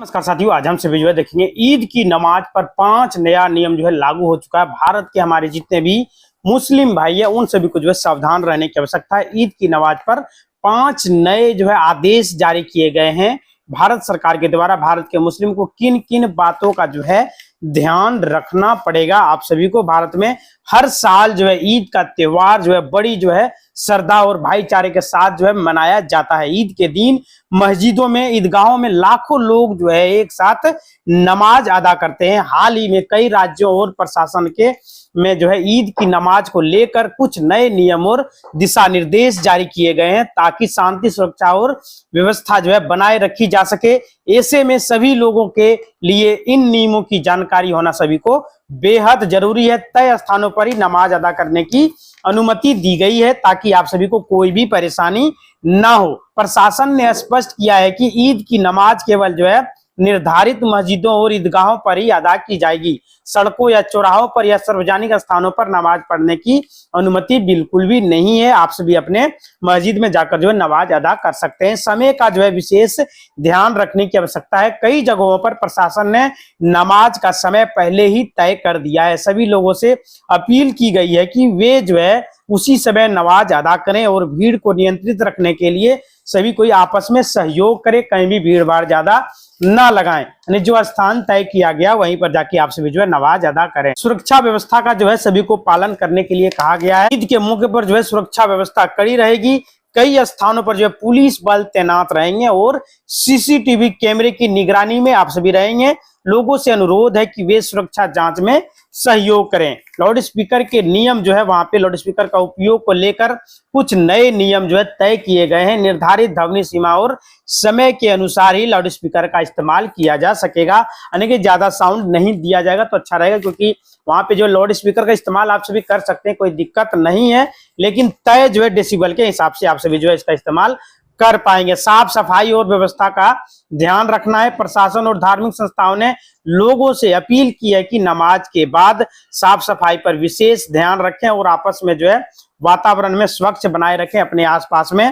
नमस्कार साथियों, आज हम सभी जो है देखेंगे ईद की नमाज पर 5 नया नियम जो है लागू हो चुका है। भारत के हमारे जितने भी मुस्लिम भाई है उन सभी को जो है सावधान रहने की आवश्यकता है। ईद की नमाज पर 5 नए जो है आदेश जारी किए गए हैं भारत सरकार के द्वारा। भारत के मुस्लिम को किन किन बातों का जो है ध्यान रखना पड़ेगा। आप सभी को भारत में हर साल जो है ईद का त्योहार जो है बड़ी जो है श्रद्धा और भाईचारे के साथ जो है मनाया जाता है। ईद के दिन मस्जिदों में, ईदगाहों में लाखों लोग जो है एक साथ नमाज अदा करते हैं। हाल ही में कई राज्यों और प्रशासन के में जो है ईद की नमाज को लेकर कुछ नए नियम और दिशा निर्देश जारी किए गए हैं ताकि शांति, सुरक्षा और व्यवस्था जो है बनाए रखी जा सके। ऐसे में सभी लोगों के लिए इन नियमों की जानकारी होना सभी को बेहद जरूरी है। तय स्थानों पर ही नमाज अदा करने की अनुमति दी गई है ताकि आप सभी को कोई भी परेशानी ना हो। प्रशासन ने स्पष्ट किया है कि ईद की नमाज केवल जो है निर्धारित मस्जिदों और ईदगाहों पर ही अदा की जाएगी। सड़कों या चौराहों पर या सार्वजनिक स्थानों पर नमाज पढ़ने की अनुमति बिल्कुल भी नहीं है। आप सभी अपने मस्जिद में जाकर जो है नमाज अदा कर सकते हैं। समय का जो है विशेष ध्यान रखने की आवश्यकता है। कई जगहों पर प्रशासन ने नमाज का समय पहले ही तय कर दिया है। सभी लोगों से अपील की गई है कि वे जो है उसी समय नमाज अदा करें और भीड़ को नियंत्रित रखने के लिए सभी कोई आपस में सहयोग करे। कहीं भी भीड़ भाड़ ज्यादा ना लगाएं, यानी जो स्थान तय किया गया वहीं पर जाके आप सभी जो है नमाज अदा करें। सुरक्षा व्यवस्था का जो है सभी को पालन करने के लिए कहा गया है। ईद के मौके पर जो है सुरक्षा व्यवस्था कड़ी रहेगी। कई स्थानों पर जो है पुलिस बल तैनात रहेंगे और सीसीटीवी कैमरे की निगरानी में आप सभी रहेंगे। लोगों से अनुरोध है कि वे सुरक्षा जांच में सहयोग करें। लाउड स्पीकर के नियम जो है वहां पे लाउड स्पीकर का उपयोग को लेकर कुछ नए नियम जो है तय किए गए हैं। निर्धारित ध्वनि सीमा और समय के अनुसार ही लाउड स्पीकर का इस्तेमाल किया जा सकेगा, यानी कि ज्यादा साउंड नहीं दिया जाएगा तो अच्छा रहेगा, क्योंकि वहां पे जो लाउड स्पीकर का इस्तेमाल आप सभी कर सकते हैं, कोई दिक्कत नहीं है, लेकिन तय जो है डेसिबल के हिसाब से आप सभी जो है इसका इस्तेमाल कर पाएंगे। साफ सफाई और व्यवस्था का ध्यान रखना है। प्रशासन और धार्मिक संस्थाओं ने लोगों से अपील की है कि नमाज के बाद साफ सफाई पर विशेष ध्यान रखें और आपस में जो है वातावरण में स्वच्छ बनाए रखें अपने आसपास में।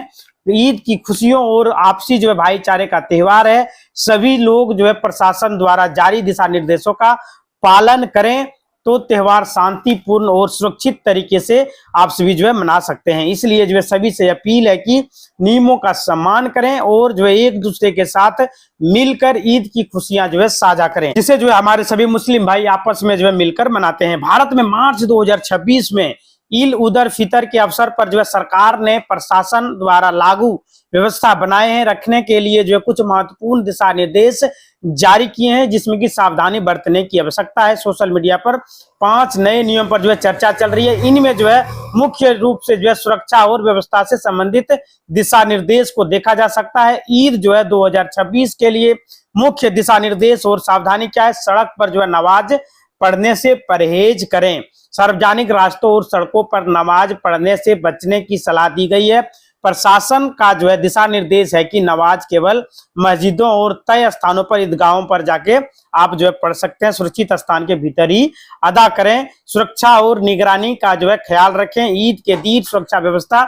ईद की खुशियों और आपसी जो है भाईचारे का त्योहार है। सभी लोग जो है प्रशासन द्वारा जारी दिशा निर्देशों का पालन करें तो त्योहार शांतिपूर्ण और सुरक्षित तरीके से आप सभी जो है मना सकते हैं। इसलिए जो है सभी से अपील है कि नियमों का सम्मान करें और जो है एक दूसरे के साथ मिलकर ईद की खुशियां जो है साझा करें, जिसे जो है हमारे सभी मुस्लिम भाई आपस में जो है मिलकर मनाते हैं। भारत में मार्च 2026 में ईद उल फितर के अवसर पर जो है सरकार ने प्रशासन द्वारा लागू व्यवस्था बनाए हैं रखने के लिए जो है कुछ महत्वपूर्ण दिशा निर्देश जारी किए हैं, जिसमें कि सावधानी बरतने की आवश्यकता है। सोशल मीडिया पर 5 नए नियम पर जो है चर्चा चल रही है। इनमें जो है मुख्य रूप से जो है सुरक्षा और व्यवस्था से संबंधित दिशा निर्देश को देखा जा सकता है। ईद जो है 2026 के लिए मुख्य दिशा निर्देश और सावधानी क्या है? सड़क पर जो है नमाज पढ़ने से परहेज करें। सार्वजनिक रास्तों और सड़कों पर नमाज पढ़ने से बचने की सलाह दी गई है। प्रशासन का जो है दिशा निर्देश है कि नमाज केवल मस्जिदों और तय स्थानों पर, ईदगाहों पर जाके आप जो है पढ़ सकते हैं। सुरक्षित स्थान के भीतर ही अदा करें। सुरक्षा और निगरानी का जो है ख्याल रखें। ईद के दिन सुरक्षा व्यवस्था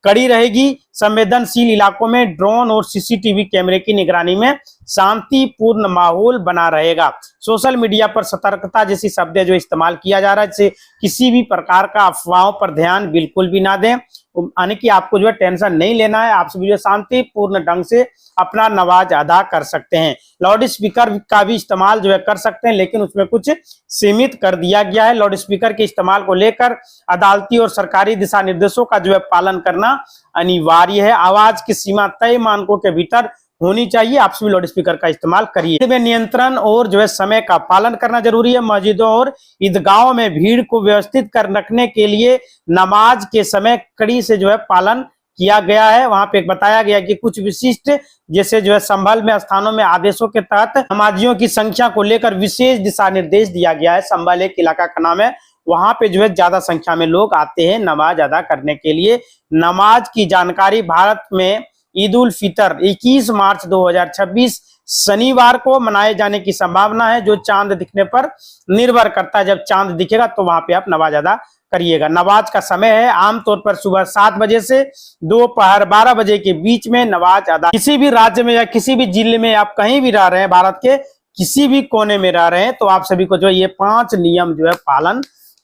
कड़ी रहेगी। संवेदनशील इलाकों में ड्रोन और सीसीटीवी कैमरे की निगरानी में शांतिपूर्ण माहौल बना रहेगा। सोशल मीडिया पर सतर्कता जैसी शब्द जो इस्तेमाल किया जा रहा है, इससे किसी भी प्रकार का अफवाहों पर ध्यान बिल्कुल भी ना दें, यानी कि आपको जो है टेंशन नहीं लेना है। आप सभी जो शांतिपूर्ण ढंग से अपना नमाज अदा कर सकते हैं। लाउड स्पीकर का भी इस्तेमाल जो है कर सकते हैं, लेकिन उसमें कुछ सीमित कर दिया गया है। लाउड स्पीकर के इस्तेमाल को लेकर अदालती और सरकारी दिशा निर्देशों का जो है पालन करना अनिवार्य है। आवाज की सीमा तय मानकों के भीतर होनी चाहिए। आप सभी लाउड स्पीकर का इस्तेमाल करिए। इसमें नियंत्रण और जो है समय का पालन करना जरूरी है। मस्जिदों और ईदगाहों में भीड़ को व्यवस्थित कर रखने के लिए नमाज के समय कड़ी से जो है पालन किया गया है। वहां पे बताया गया कि कुछ विशिष्ट जैसे जो है संभल में स्थानों में आदेशों के तहत नमाजियों की संख्या को लेकर विशेष दिशा निर्देश दिया गया है। संभल एक इलाका का नाम है, वहां पे जो है ज्यादा संख्या में लोग आते हैं नमाज अदा करने के लिए। नमाज की जानकारी। भारत में ईद उल फितर 21 मार्च 2026 शनिवार को मनाए जाने की संभावना है, जो चांद दिखने पर निर्भर करता है। जब चांद दिखेगा तो वहां पे आप नमाज अदा करिएगा। नमाज का समय है आमतौर पर सुबह 7 बजे से दोपहर 12 बजे के बीच में नमाज अदा। किसी भी राज्य में या किसी भी जिले में आप कहीं भी रह रहे हैं, भारत के किसी भी कोने में रह रहे हैं, तो आप सभी को जो है ये 5 नियम जो है पालन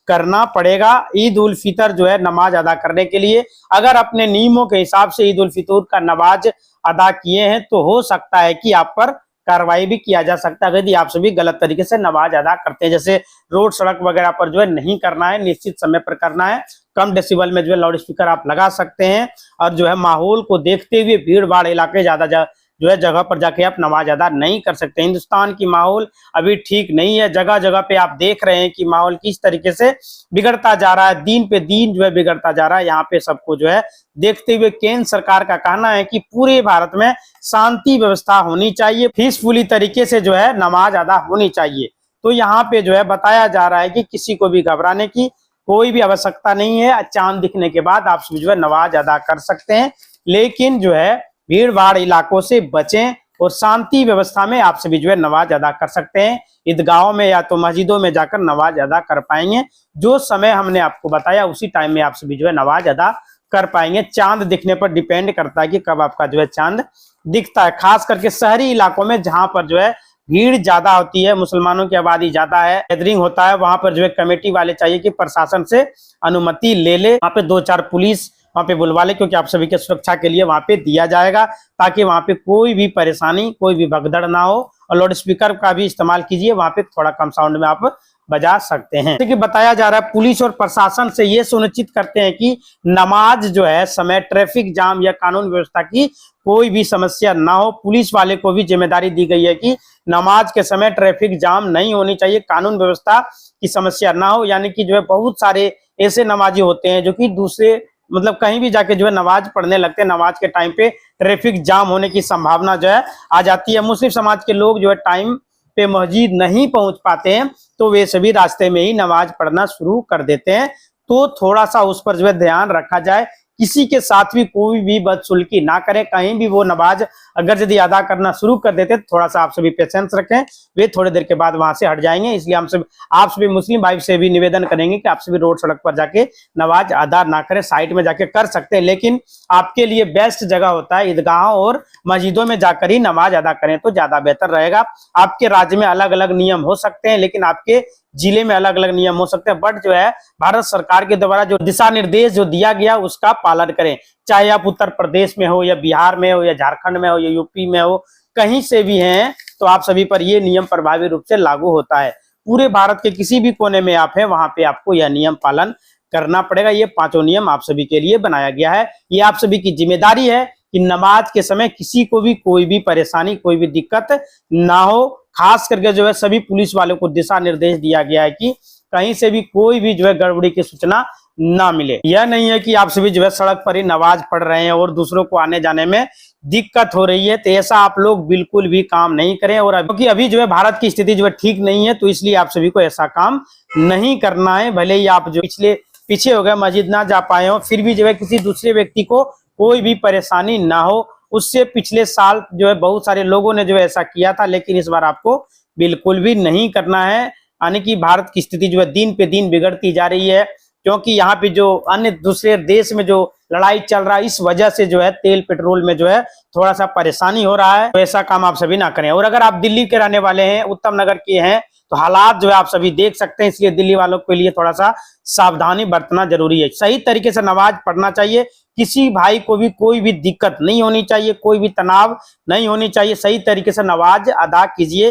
करना पड़ेगा। ईद उल फितर जो है नमाज अदा करने के लिए अगर अपने नियमों के हिसाब से ईद उल फितर का नमाज अदा किए हैं तो हो सकता है कि आप पर कार्रवाई भी किया जा सकता है यदि आप सभी गलत तरीके से नमाज अदा करते हैं। जैसे रोड सड़क वगैरह पर जो है नहीं करना है, निश्चित समय पर करना है, कम डेसिबल में जो है लाउड स्पीकर आप लगा सकते हैं और जो है माहौल को देखते हुए भीड़ भाड़ इलाके ज्यादा जो है जगह पर जाके आप नमाज अदा नहीं कर सकते। हिंदुस्तान की माहौल अभी ठीक नहीं है, जगह जगह पे आप देख रहे हैं कि माहौल किस तरीके से बिगड़ता जा रहा है, दिन पे दिन जो है बिगड़ता जा रहा है। यहाँ पे सबको जो है देखते हुए केंद्र सरकार का कहना है कि पूरे भारत में शांति व्यवस्था होनी चाहिए, पीसफुली तरीके से जो है नमाज अदा होनी चाहिए। तो यहाँ पे जो है बताया जा रहा है कि किसी को भी घबराने की कोई भी आवश्यकता नहीं है। चांद दिखने के बाद आप जो है नमाज अदा कर सकते हैं, लेकिन जो है भीड़ भाड़ इलाकों से बचें और शांति व्यवस्था में आप सभी जो है नमाज अदा कर सकते हैं। ईदगाहों में या तो मस्जिदों में जाकर नमाज अदा कर पाएंगे। जो समय हमने आपको बताया उसी टाइम में आप सभी जो है नमाज अदा कर पाएंगे। चांद दिखने पर डिपेंड करता है कि कब आपका जो है चांद दिखता है। खास करके शहरी इलाकों में जहां पर जो है भीड़ ज्यादा होती है, मुसलमानों की आबादी ज्यादा है, गैदरिंग होता है, वहां पर जो है कमेटी वाले चाहिए कि प्रशासन से अनुमति ले ले, वहां पे 2-4 पुलिस वहां पे बुलवा ले, क्योंकि आप सभी के सुरक्षा के लिए वहां पे दिया जाएगा, ताकि वहां पे कोई भी परेशानी कोई भी भगदड़ ना हो। और लाउड स्पीकर का भी इस्तेमाल कीजिए, वहां पे थोड़ा कम साउंड में आप बजा सकते हैं। जैसे कि बताया जा रहा है पुलिस और प्रशासन से ये सुनिश्चित करते हैं कि नमाज जो है समय ट्रैफिक जाम या कानून व्यवस्था की कोई भी समस्या ना हो। पुलिस वाले को भी जिम्मेदारी दी गई है कि नमाज के समय ट्रैफिक जाम नहीं होनी चाहिए, कानून व्यवस्था की समस्या ना हो। यानी कि जो है बहुत सारे ऐसे नमाजी होते हैं जो कि दूसरे मतलब कहीं भी जाके जो है नमाज पढ़ने लगते हैं, नमाज के टाइम पे ट्रैफिक जाम होने की संभावना जो है आ जाती है। मुस्लिम समाज के लोग जो है टाइम पे मस्जिद नहीं पहुंच पाते हैं, तो वे सभी रास्ते में ही नमाज पढ़ना शुरू कर देते हैं। तो थोड़ा सा उस पर जो है ध्यान रखा जाए, किसी के साथ भी कोई भी बदसुल्की ना करें। कहीं भी वो नमाज अगर यदि अदा करना शुरू कर देते तो थोड़ा सा आप सभी पेशेंस रखें, वे थोड़ी देर के बाद वहां से हट जाएंगे। इसलिए हम सब आप सभी मुस्लिम भाई से भी निवेदन करेंगे कि आप सभी रोड सड़क पर जाके नमाज अदा ना करें, साइड में जाके कर सकते हैं, लेकिन आपके लिए बेस्ट जगह होता है ईदगाहों और मस्जिदों में जाकर ही नमाज अदा करें तो ज्यादा बेहतर रहेगा। आपके राज्य में अलग अलग नियम हो सकते हैं, लेकिन आपके जिले में अलग अलग नियम हो सकते हैं, बट जो है भारत सरकार के द्वारा जो दिशा निर्देश जो दिया गया उसका पालन करें। चाहे आप उत्तर प्रदेश में हो या बिहार में हो या झारखंड में हो या यूपी में हो, कहीं से भी हैं, तो आप सभी पर यह नियम प्रभावी रूप से लागू होता है। पूरे भारत के किसी भी कोने में आप हैं, वहां पे आपको यह नियम पालन करना पड़ेगा। ये 5 नियम आप सभी के लिए बनाया गया है। ये आप सभी की जिम्मेदारी है कि नमाज के समय किसी को भी कोई भी परेशानी कोई भी दिक्कत ना हो। खास करके जो है सभी पुलिस वालों को दिशा निर्देश दिया गया है कि कहीं से भी कोई भी जो है गड़बड़ी की सूचना ना मिले। यह नहीं है कि आप सभी जो है सड़क पर ही नमाज पढ़ रहे हैं और दूसरों को आने जाने में दिक्कत हो रही है, तो ऐसा आप लोग बिल्कुल भी काम नहीं करें। और क्योंकि अभी जो है भारत की स्थिति जो है ठीक नहीं है, तो इसलिए आप सभी को ऐसा काम नहीं करना है। भले ही आप जो पीछे हो गए, मस्जिद ना जा पाए हो, फिर भी जो है किसी दूसरे व्यक्ति को कोई भी परेशानी ना हो। उससे पिछले साल जो है बहुत सारे लोगों ने जो है ऐसा किया था, लेकिन इस बार आपको बिल्कुल भी नहीं करना है। यानी कि भारत की स्थिति जो है दिन पे दिन बिगड़ती जा रही है, क्योंकि यहाँ पे जो अन्य दूसरे देश में जो लड़ाई चल रहा है, इस वजह से जो है तेल पेट्रोल में जो है थोड़ा सा परेशानी हो रहा है। तो ऐसा काम आप सभी ना करें। और अगर आप दिल्ली के रहने वाले हैं, उत्तम नगर के हैं, तो हालात जो है आप सभी देख सकते हैं, इसलिए दिल्ली वालों के लिए थोड़ा सा सावधानी बरतना जरूरी है। सही तरीके से नमाज पढ़ना चाहिए, किसी भाई को भी कोई भी दिक्कत नहीं होनी चाहिए, कोई भी तनाव नहीं होनी चाहिए। सही तरीके से नमाज अदा कीजिए।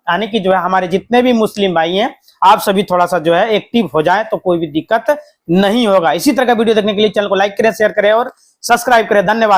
यानी कि जो है हमारे जितने भी मुस्लिम भाई हैं, आप सभी थोड़ा सा जो है एक्टिव हो जाए तो कोई भी दिक्कत नहीं होगा। इसी तरह का वीडियो देखने के लिए चैनल को लाइक करें, शेयर करें और सब्सक्राइब करें। धन्यवाद।